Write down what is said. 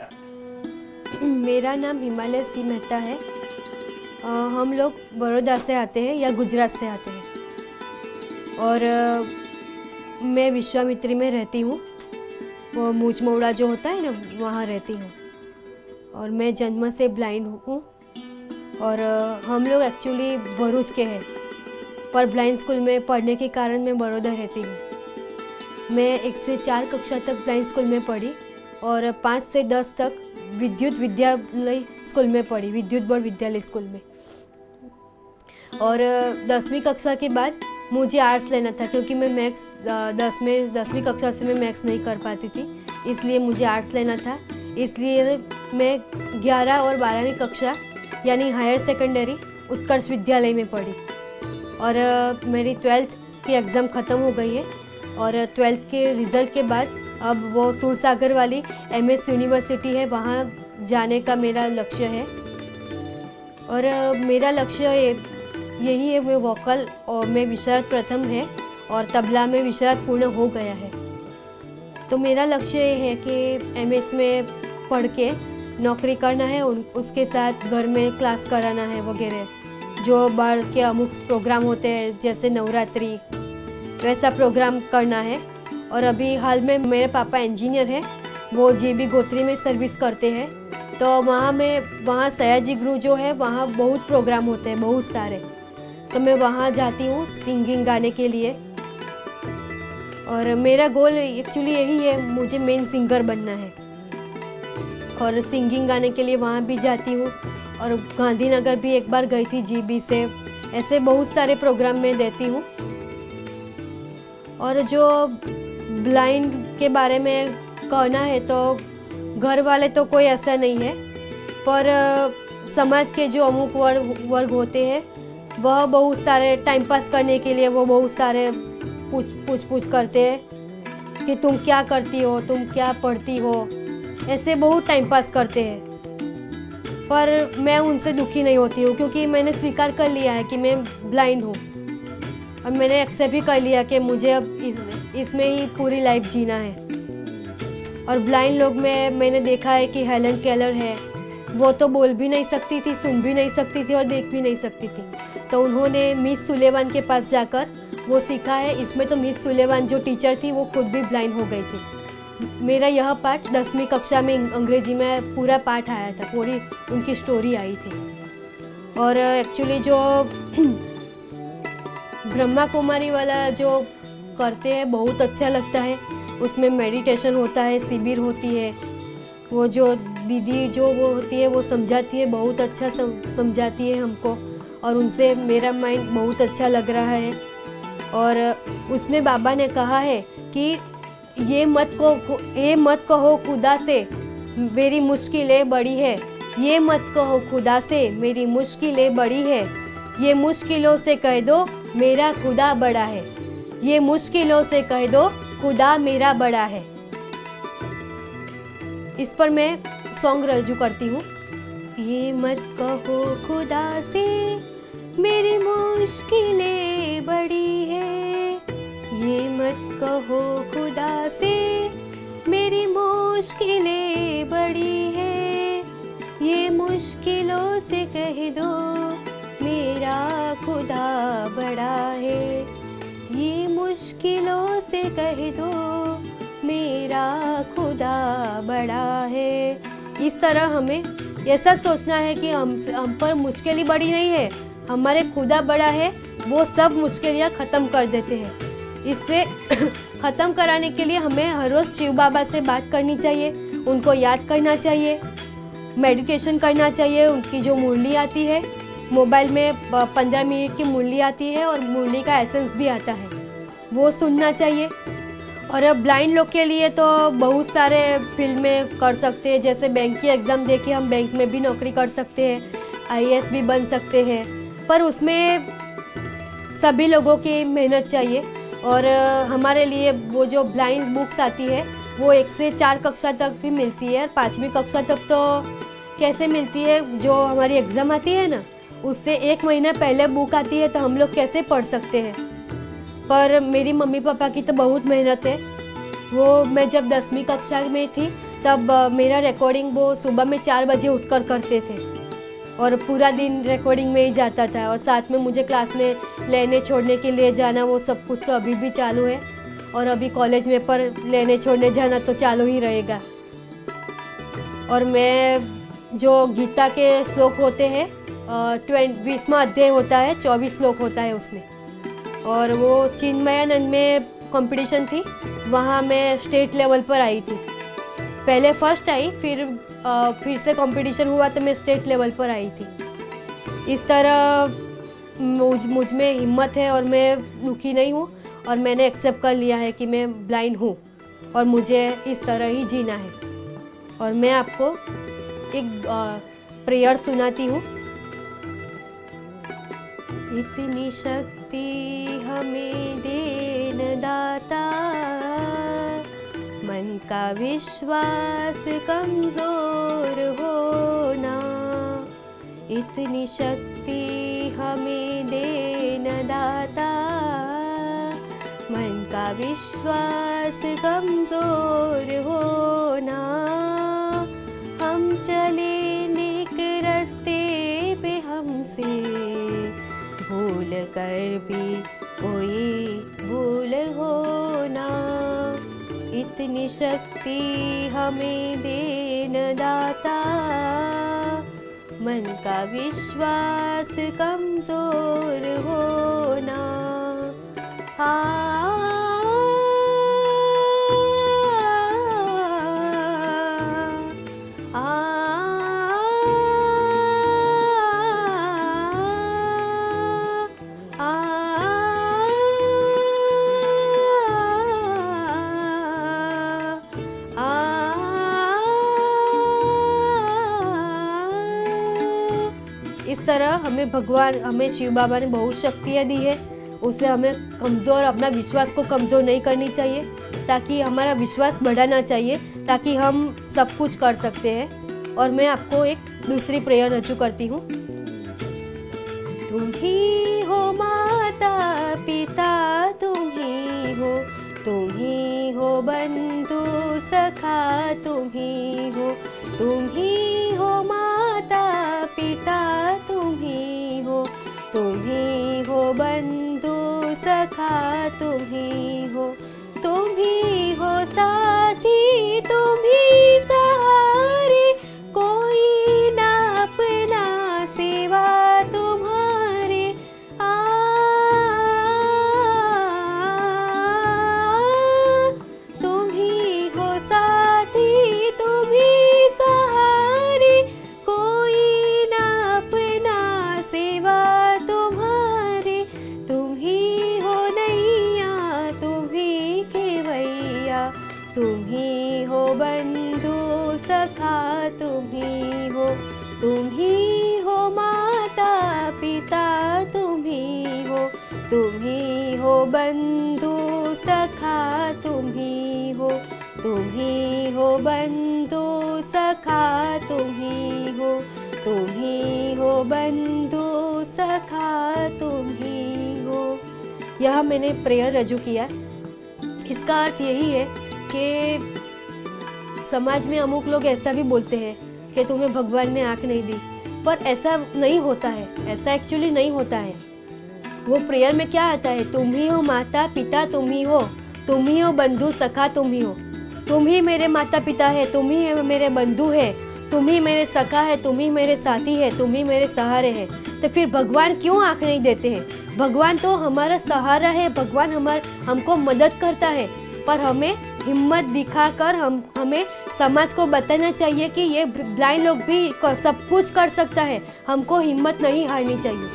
Start. मेरा नाम हिमालय सी मेहता है। हम लोग बड़ौदा से आते हैं या गुजरात से आते हैं और मैं विश्वामित्री में रहती हूँ। वो मूचमोड़ा जो होता है ना, वहाँ रहती हूँ और मैं जन्म से ब्लाइंड हूँ। और हम लोग एक्चुअली भरूच के हैं, पर ब्लाइंड स्कूल में पढ़ने के कारण मैं बड़ौदा रहती हूँ। मैं 1 से 4 कक्षा तक ब्लाइंड स्कूल में पढ़ी और 5 से 10 तक विद्युत विद्यालय स्कूल में पढ़ी, विद्युत बोर्ड विद्यालय स्कूल में। और 10वीं कक्षा के बाद मुझे आर्ट्स लेना था, क्योंकि मैं मैथ्स 10वीं कक्षा से मैं मैथ्स नहीं कर पाती थी, इसलिए मुझे आर्ट्स लेना था। इसलिए मैं 11 और 12वीं कक्षा यानी हायर सेकेंडरी उत्कर्ष विद्यालय में पढ़ी और मेरी 12th की एग्ज़ाम ख़त्म हो गई है। और 12th के रिज़ल्ट के बाद अब वो सूरसागर वाली MS यूनिवर्सिटी है, वहाँ जाने का मेरा लक्ष्य है। और मेरा लक्ष्य यही है, मैं वोकल और मैं विशारद प्रथम है और तबला में विशारद पूर्ण हो गया है। तो मेरा लक्ष्य ये है कि MS में पढ़ के नौकरी करना है, उसके साथ घर में क्लास कराना है वगैरह। जो बाढ़ के अमुक प्रोग्राम होते हैं जैसे नवरात्रि, वैसा प्रोग्राम करना है। और अभी हाल में मेरे पापा इंजीनियर हैं, वो JB गोत्री में सर्विस करते हैं। तो वहाँ सयाजी गुरु जो है, वहाँ बहुत प्रोग्राम होते हैं, बहुत सारे। तो मैं वहाँ जाती हूँ सिंगिंग गाने के लिए। और मेरा गोल एक्चुअली यही है, मुझे मेन सिंगर बनना है और सिंगिंग गाने के लिए वहाँ भी जाती हूँ। और गांधीनगर भी एक बार गई थी GB से। ऐसे बहुत सारे प्रोग्राम में देती हूँ। और जो ब्लाइंड के बारे में कहना है तो घर वाले तो कोई ऐसा नहीं है, पर समाज के जो अमुक वर्ग होते हैं, वह बहुत सारे टाइम पास करने के लिए वो बहुत सारे पूछ करते हैं कि तुम क्या करती हो, तुम क्या पढ़ती हो, ऐसे बहुत टाइम पास करते हैं। पर मैं उनसे दुखी नहीं होती हूँ, क्योंकि मैंने स्वीकार कर लिया है कि मैं ब्लाइंड हूँ और मैंने एक्सेप्ट भी कर लिया कि मुझे अब इसमें ही पूरी लाइफ जीना है। और ब्लाइंड लोग में मैंने देखा है कि हेलन केलर है, वो तो बोल भी नहीं सकती थी, सुन भी नहीं सकती थी और देख भी नहीं सकती थी। तो उन्होंने मिस सुलेवान के पास जाकर वो सीखा है। इसमें तो मिस सुलेवान जो टीचर थी वो खुद भी ब्लाइंड हो गई थी। मेरा यह पाठ 10वीं कक्षा में अंग्रेजी में पूरा पाठ आया था, पूरी उनकी स्टोरी आई थी। और एक्चुअली जो ब्रह्मा कुमारी वाला जो करते हैं बहुत अच्छा लगता है। उसमें मेडिटेशन होता है, शिविर होती है, वो जो दीदी जो वो होती है वो समझाती है, बहुत अच्छा समझाती है हमको, और उनसे मेरा माइंड बहुत अच्छा लग रहा है। और उसमें बाबा ने कहा है कि ये मत कहो खुदा से मेरी मुश्किलें बड़ी है, ये मत कहो खुदा से मेरी मुश्किलें बड़ी है, ये मुश्किलों से कह दो मेरा खुदा बड़ा है, ये मुश्किलों से कह दो खुदा मेरा बड़ा है। इस पर मैं सॉन्ग रजू करती हूँ। ये मत कहो खुदा से मेरी मुश्किलें बड़ी है, ये मत कहो खुदा से मेरी मुश्किलें बड़ी है, ये मुश्किलों से कह दो मेरा खुदा बड़ा है, ये मुश्किलों से कह दो मेरा खुदा बड़ा है। इस तरह हमें ऐसा सोचना है कि हम पर मुश्किल ही बड़ी नहीं है, हमारे खुदा बड़ा है, वो सब मुश्किलें ख़त्म कर देते हैं। इससे ख़त्म कराने के लिए हमें हर रोज़ शिव बाबा से बात करनी चाहिए, उनको याद करना चाहिए, मेडिटेशन करना चाहिए। उनकी जो मुरली आती है मोबाइल में 15 मिनट की मुरली आती है और मुरली का एसेंस भी आता है, वो सुनना चाहिए। और अब ब्लाइंड लोग के लिए तो बहुत सारे फील्ड में कर सकते हैं, जैसे बैंक की एग्ज़ाम दे के हम बैंक में भी नौकरी कर सकते हैं, IAS भी बन सकते हैं। पर उसमें सभी लोगों की मेहनत चाहिए। और हमारे लिए वो जो ब्लाइंड बुक्स आती है वो 1 से 4 कक्षा तक भी मिलती है। 5वीं कक्षा तक तो कैसे मिलती है, जो हमारी एग्ज़ाम आती है ना, उससे 1 महीना पहले बुक आती है, तो हम लोग कैसे पढ़ सकते हैं। पर मेरी मम्मी पापा की तो बहुत मेहनत है। वो मैं जब 10वीं कक्षा में थी तब मेरा रिकॉर्डिंग वो सुबह में 4 बजे उठकर करते थे और पूरा दिन रिकॉर्डिंग में ही जाता था। और साथ में मुझे क्लास में लेने छोड़ने के लिए जाना, वो सब कुछ तो अभी भी चालू है। और अभी कॉलेज में पर लेने छोड़ने जाना तो चालू ही रहेगा। और मैं जो गीता के श्लोक होते हैं 20वां अध्याय होता है, 24 श्लोक होता है उसमें। और वो चिन्मयानंद में कंपटीशन थी, वहाँ मैं स्टेट लेवल पर आई थी। पहले फर्स्ट आई, फिर से कंपटीशन हुआ तो मैं स्टेट लेवल पर आई थी। इस तरह मुझ में हिम्मत है और मैं दुखी नहीं हूँ। और मैंने एक्सेप्ट कर लिया है कि मैं ब्लाइंड हूँ और मुझे इस तरह ही जीना है। और मैं आपको एक प्रेयर सुनाती हूँ। इतनी शक्ति हमें देन दाता, मन का विश्वास कमजोर होना। इतनी शक्ति हमें देन दाता, मन का विश्वास कमजोर होना। हम चले नेक रास्ते पे हमसे भूल कर भी कोई भूल होना। इतनी शक्ति हमें देन दाता, मन का विश्वास कमजोर होना। इस तरह हमें शिव बाबा ने बहुत शक्तियाँ दी है। उसे हमें अपना विश्वास को कमज़ोर नहीं करनी चाहिए, ताकि हमारा विश्वास बढ़ाना चाहिए, ताकि हम सब कुछ कर सकते हैं। और मैं आपको एक दूसरी प्रेयर रजू करती हूँ। तुम ही हो माता पिता, तुम ही हो बंधु सखा, तुम ही हो माता पिता, तुम ही हो बंधु सखा, तुम ही हो साथी, तुम ही सहारे, कोई ना अपना सिवा तुम्हारे। तुम ही हो साथी, तुम ही सहारे, कोई ना अपना सिवा तुम्हारे। तुम ही हो नैया, तुम ही केवैया, तुम ही हो बंधु सखा, तुम ही हो माता पिता, तुम ही हो बंधु सखा, तुम ही हो बंधु सखा, तुम ही हो बंधु सखा, तुम ही हो। यह मैंने प्रेयर रजू किया। इसका अर्थ यही है कि समाज में अमुक लोग ऐसा भी बोलते हैं कि तुम्हें भगवान ने आँख नहीं दी, पर ऐसा नहीं होता है, ऐसा एक्चुअली नहीं होता है। वो प्रेयर में क्या आता है? तुम ही हो माता पिता, तुम ही हो बंधु सखा, तुम ही मेरे माता पिता है, तुम ही मेरे बंधु है, तुम ही मेरे सखा है, तुम ही मेरे साथी है, तुम ही मेरे सहारे है। तो फिर भगवान क्यों आँख नहीं देते हैं? भगवान तो हमारा सहारा है, भगवान हमको मदद करता है। पर हमें हिम्मत दिखाकर हमें समाज को बताना चाहिए कि ये ब्लाइंड लोग भी सब कुछ कर सकता है। हमको हिम्मत नहीं हारनी चाहिए।